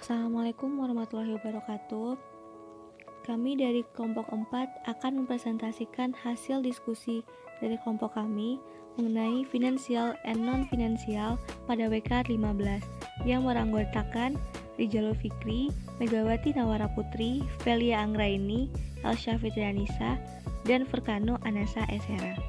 Assalamualaikum warahmatullahi wabarakatuh. Kami dari kelompok 4 akan mempresentasikan hasil diskusi dari kelompok kami mengenai finansial and non-finansial pada WK 15 yang beranggotakan Rijalo Fikri, Megawati Nawara Putri, Velia Anggraini, Elsya Fitrianisa, dan Verkano Anasa Esera.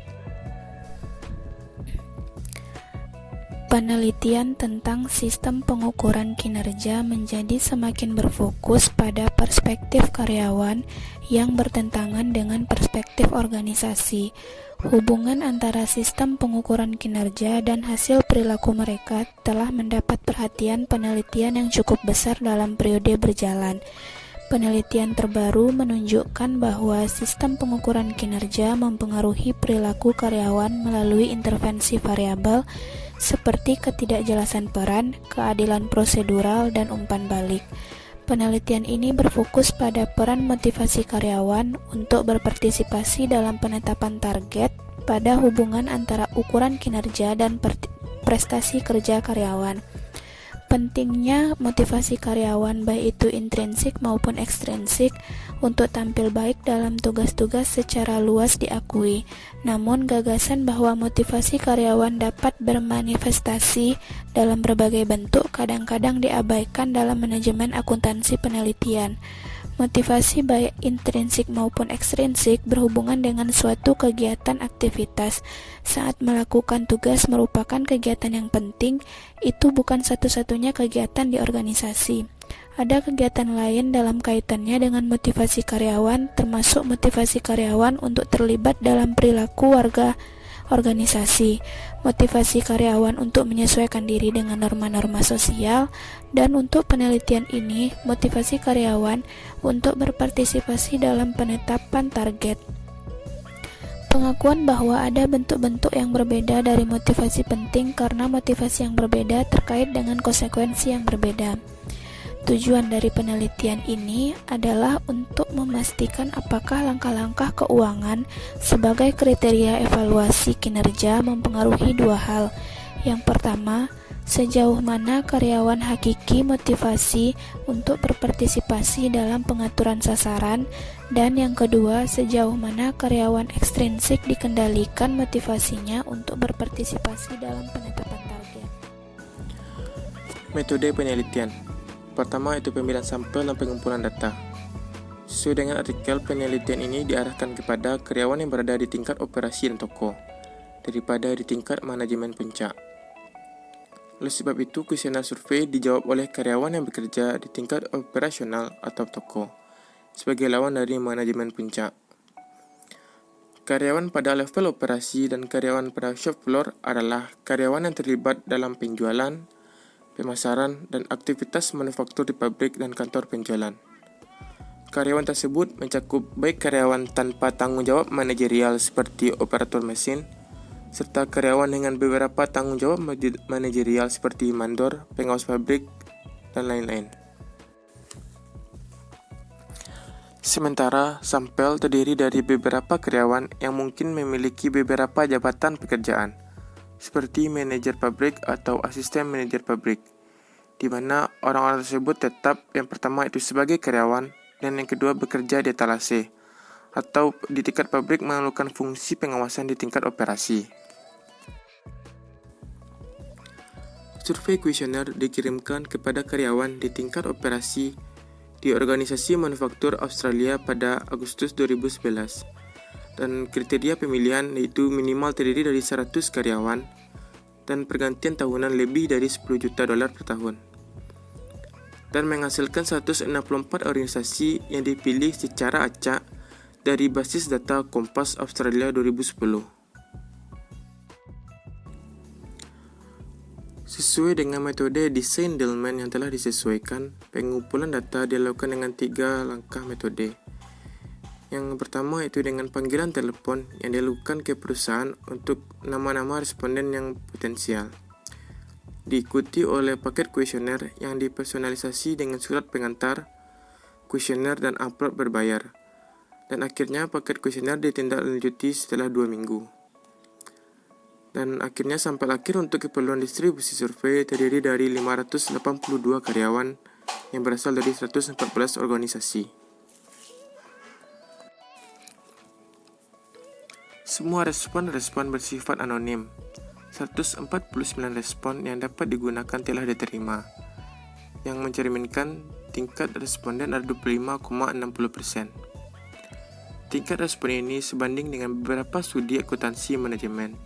Penelitian tentang sistem pengukuran kinerja menjadi semakin berfokus pada perspektif karyawan yang bertentangan dengan perspektif organisasi. Hubungan antara sistem pengukuran kinerja dan hasil perilaku mereka telah mendapat perhatian penelitian yang cukup besar dalam periode berjalan. Penelitian terbaru menunjukkan bahwa sistem pengukuran kinerja mempengaruhi perilaku karyawan melalui intervensi variabel seperti ketidakjelasan peran, keadilan prosedural, dan umpan balik. Penelitian ini berfokus pada peran motivasi karyawan untuk berpartisipasi dalam penetapan target pada hubungan antara ukuran kinerja dan prestasi kerja karyawan. Pentingnya motivasi karyawan baik itu intrinsik maupun ekstrinsik untuk tampil baik dalam tugas-tugas secara luas diakui. Namun gagasan bahwa motivasi karyawan dapat bermanifestasi dalam berbagai bentuk kadang-kadang diabaikan dalam manajemen akuntansi penelitian. Motivasi baik intrinsik maupun ekstrinsik berhubungan dengan suatu kegiatan aktivitas. Saat melakukan tugas merupakan kegiatan yang penting, itu bukan satu-satunya kegiatan di organisasi. Ada kegiatan lain dalam kaitannya dengan motivasi karyawan, termasuk motivasi karyawan untuk terlibat dalam perilaku warga organisasi, motivasi karyawan untuk menyesuaikan diri dengan norma-norma sosial, dan untuk penelitian ini, motivasi karyawan untuk berpartisipasi dalam penetapan target. Pengakuan bahwa ada bentuk-bentuk yang berbeda dari motivasi penting karena motivasi yang berbeda terkait dengan konsekuensi yang berbeda. Tujuan dari penelitian ini adalah untuk memastikan apakah langkah-langkah keuangan sebagai kriteria evaluasi kinerja mempengaruhi dua hal. Yang pertama, sejauh mana karyawan hakiki motivasi untuk berpartisipasi dalam pengaturan sasaran, dan yang kedua, sejauh mana karyawan ekstrinsik dikendalikan motivasinya untuk berpartisipasi dalam penetapan target. Metode penelitian. Pertama itu pemilihan sampel dan pengumpulan data. Sesuai dengan artikel, penelitian ini diarahkan kepada karyawan yang berada di tingkat operasi dan toko, daripada di tingkat manajemen puncak. Oleh sebab itu, kuesioner survei dijawab oleh karyawan yang bekerja di tingkat operasional atau toko, sebagai lawan dari manajemen puncak. Karyawan pada level operasi dan karyawan pada shop floor adalah karyawan yang terlibat dalam penjualan, pemasaran, dan aktivitas manufaktur di pabrik dan kantor penjualan. Karyawan tersebut mencakup baik karyawan tanpa tanggung jawab manajerial seperti operator mesin, serta karyawan dengan beberapa tanggung jawab manajerial seperti mandor, pengawas pabrik, dan lain-lain. Sementara, sampel terdiri dari beberapa karyawan yang mungkin memiliki beberapa jabatan pekerjaan, seperti manajer pabrik atau asisten manajer pabrik, di mana orang-orang tersebut tetap yang pertama itu sebagai karyawan dan yang kedua bekerja di etalase atau di tingkat pabrik melakukan fungsi pengawasan di tingkat operasi. Survei kuesioner dikirimkan kepada karyawan di tingkat operasi di organisasi manufaktur Australia pada Agustus 2011. Dan kriteria pemilihan yaitu minimal terdiri dari 100 karyawan dan pergantian tahunan lebih dari $10 juta per tahun, dan menghasilkan 164 organisasi yang dipilih secara acak dari basis data Kompas Australia 2010. Sesuai dengan metode desain Dillman yang telah disesuaikan, pengumpulan data dilakukan dengan 3 langkah metode. Yang pertama itu dengan panggilan telepon yang dilakukan ke perusahaan untuk nama-nama responden yang potensial. Diikuti oleh paket kuesioner yang dipersonalisasi dengan surat pengantar, kuesioner dan amplop berbayar. Dan akhirnya paket kuesioner ditindaklanjuti setelah 2 minggu. Dan akhirnya sampel akhir untuk keperluan distribusi survei terdiri dari 582 karyawan yang berasal dari 114 organisasi. Semua respon bersifat anonim. 149 respon yang dapat digunakan telah diterima, yang mencerminkan tingkat responden ada 25,60%. Tingkat respon ini sebanding dengan beberapa studi akuntansi manajemen.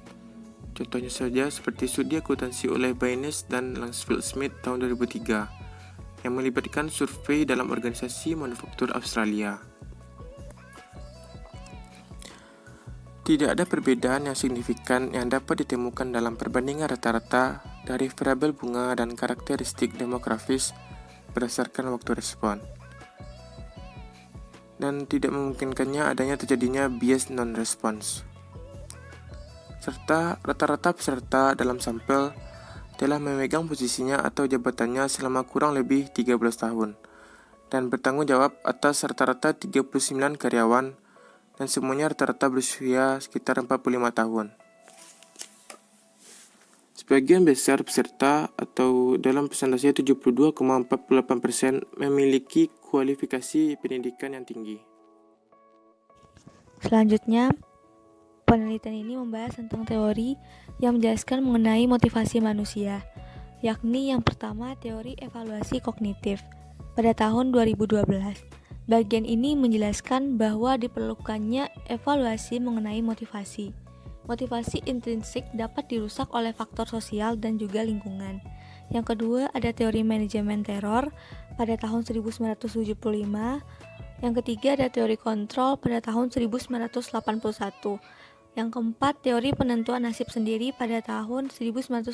Contohnya saja seperti studi akuntansi oleh Baynes dan Langsfield-Smith tahun 2003 yang melibatkan survei dalam organisasi manufaktur Australia. Tidak ada perbedaan yang signifikan yang dapat ditemukan dalam perbandingan rata-rata dari variabel bunga dan karakteristik demografis berdasarkan waktu respon. Dan tidak memungkinkannya adanya terjadinya bias non-response. Serta rata-rata peserta dalam sampel telah memegang posisinya atau jabatannya selama kurang lebih 13 tahun dan bertanggung jawab atas rata-rata 39 karyawan dan semuanya rata-rata berusia sekitar 45 tahun. Sebagian besar peserta atau dalam persentase 72,48% memiliki kualifikasi pendidikan yang tinggi. Selanjutnya, penelitian ini membahas tentang teori yang menjelaskan mengenai motivasi manusia, yakni yang pertama teori evaluasi kognitif pada tahun 2012. Bagian ini menjelaskan bahwa diperlukannya evaluasi mengenai motivasi. Motivasi intrinsik dapat dirusak oleh faktor sosial dan juga lingkungan. Yang kedua ada teori manajemen teror pada tahun 1975. Yang ketiga ada teori kontrol pada tahun 1981. Yang keempat teori penentuan nasib sendiri pada tahun 1980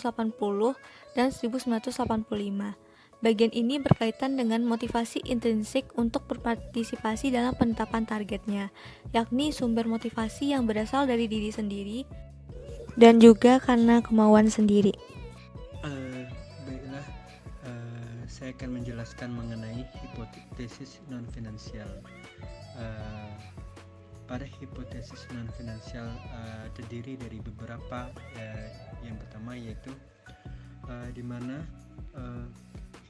dan 1985. Bagian ini berkaitan dengan motivasi intrinsik untuk berpartisipasi dalam penetapan targetnya, yakni sumber motivasi yang berasal dari diri sendiri dan juga karena kemauan sendiri. Baiklah, saya akan menjelaskan mengenai hipotesis non-finansial. Pada hipotesis non-finansial terdiri dari beberapa, yang pertama yaitu di mana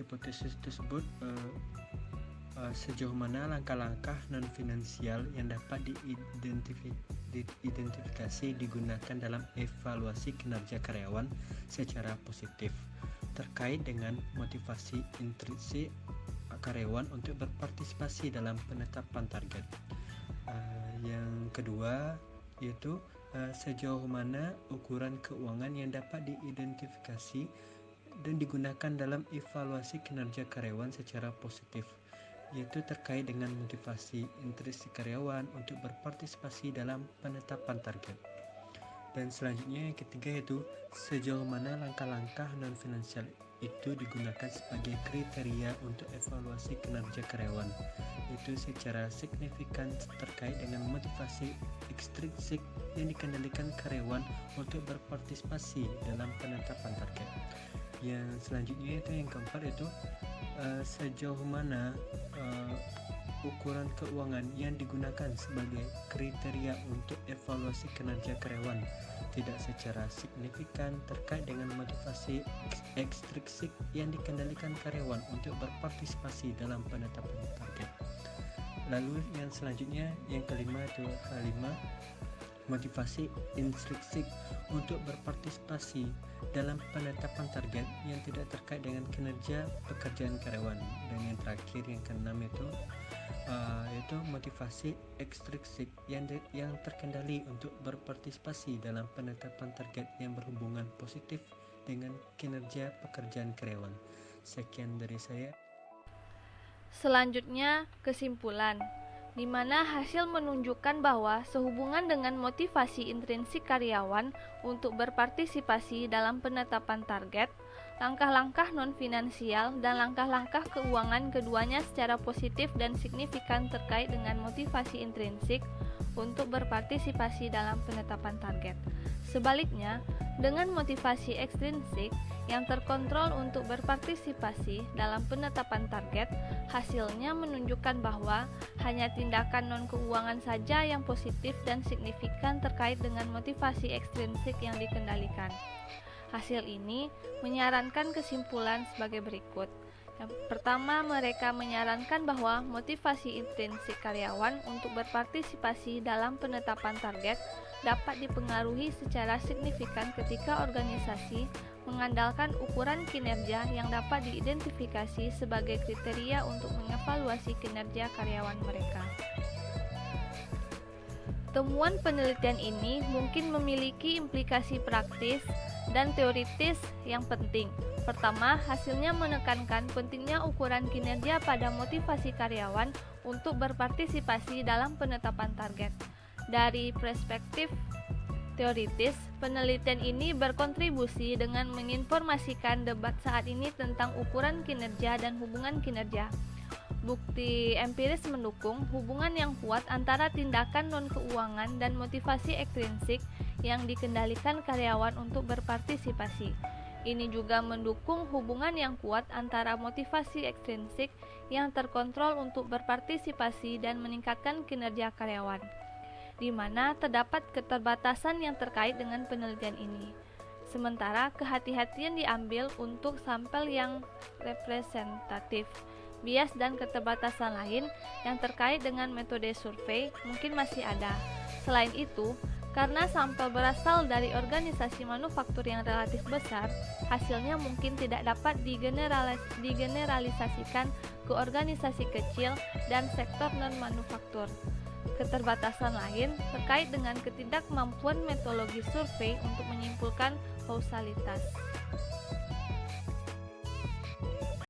hipotesis tersebut sejauh mana langkah-langkah non-finansial yang dapat diidentifikasi digunakan dalam evaluasi kinerja karyawan secara positif terkait dengan motivasi intrinsik karyawan untuk berpartisipasi dalam penetapan target. Yang kedua yaitu sejauh mana ukuran keuangan yang dapat diidentifikasi dan digunakan dalam evaluasi kinerja karyawan secara positif, yaitu terkait dengan motivasi intrinsik karyawan untuk berpartisipasi dalam penetapan target. Dan selanjutnya yang ketiga yaitu sejauh mana langkah-langkah non-finansial itu digunakan sebagai kriteria untuk evaluasi kinerja karyawan, yaitu secara signifikan terkait dengan motivasi ekstrinsik yang dikendalikan karyawan untuk berpartisipasi dalam penetapan target. Yang selanjutnya itu yang keempat itu sejauh mana ukuran keuangan yang digunakan sebagai kriteria untuk evaluasi kinerja karyawan tidak secara signifikan terkait dengan motivasi ekstrinsik yang dikendalikan karyawan untuk berpartisipasi dalam penetapan target. Lalu yang selanjutnya yang kelima itu motivasi intrinsik untuk berpartisipasi dalam penetapan target yang tidak terkait dengan kinerja pekerjaan karyawan. Dan yang terakhir yang keenam itu yaitu motivasi ekstrinsik yang terkendali untuk berpartisipasi dalam penetapan target yang berhubungan positif dengan kinerja pekerjaan karyawan. Sekian dari saya. Selanjutnya, kesimpulan, di mana hasil menunjukkan bahwa sehubungan dengan motivasi intrinsik karyawan untuk berpartisipasi dalam penetapan target, langkah-langkah non-finansial dan langkah-langkah keuangan keduanya secara positif dan signifikan terkait dengan motivasi intrinsik untuk berpartisipasi dalam penetapan target. Sebaliknya, dengan motivasi ekstrinsik yang terkontrol untuk berpartisipasi dalam penetapan target, hasilnya menunjukkan bahwa hanya tindakan non-keuangan saja yang positif dan signifikan terkait dengan motivasi ekstrinsik yang dikendalikan. Hasil ini menyarankan kesimpulan sebagai berikut. Yang pertama, mereka menyarankan bahwa motivasi intrinsik karyawan untuk berpartisipasi dalam penetapan target dapat dipengaruhi secara signifikan ketika organisasi mengandalkan ukuran kinerja yang dapat diidentifikasi sebagai kriteria untuk mengevaluasi kinerja karyawan mereka. Temuan penelitian ini mungkin memiliki implikasi praktis dan teoritis yang penting. Pertama, hasilnya menekankan pentingnya ukuran kinerja pada motivasi karyawan untuk berpartisipasi dalam penetapan target. Dari perspektif teoritis, penelitian ini berkontribusi dengan menginformasikan debat saat ini tentang ukuran kinerja dan hubungan kinerja. Bukti empiris mendukung hubungan yang kuat antara tindakan non-keuangan dan motivasi ekstrinsik yang dikendalikan karyawan untuk berpartisipasi. Ini juga mendukung hubungan yang kuat antara motivasi ekstrinsik yang terkontrol untuk berpartisipasi dan meningkatkan kinerja karyawan, di mana terdapat keterbatasan yang terkait dengan penelitian ini. Sementara kehati-hatian diambil untuk sampel yang representatif. Bias dan keterbatasan lain yang terkait dengan metode survei mungkin masih ada. Selain itu, karena sampel berasal dari organisasi manufaktur yang relatif besar, hasilnya mungkin tidak dapat digeneralisasikan ke organisasi kecil dan sektor non-manufaktur. Keterbatasan lain terkait dengan ketidakmampuan metodologi survei untuk menyimpulkan kausalitas.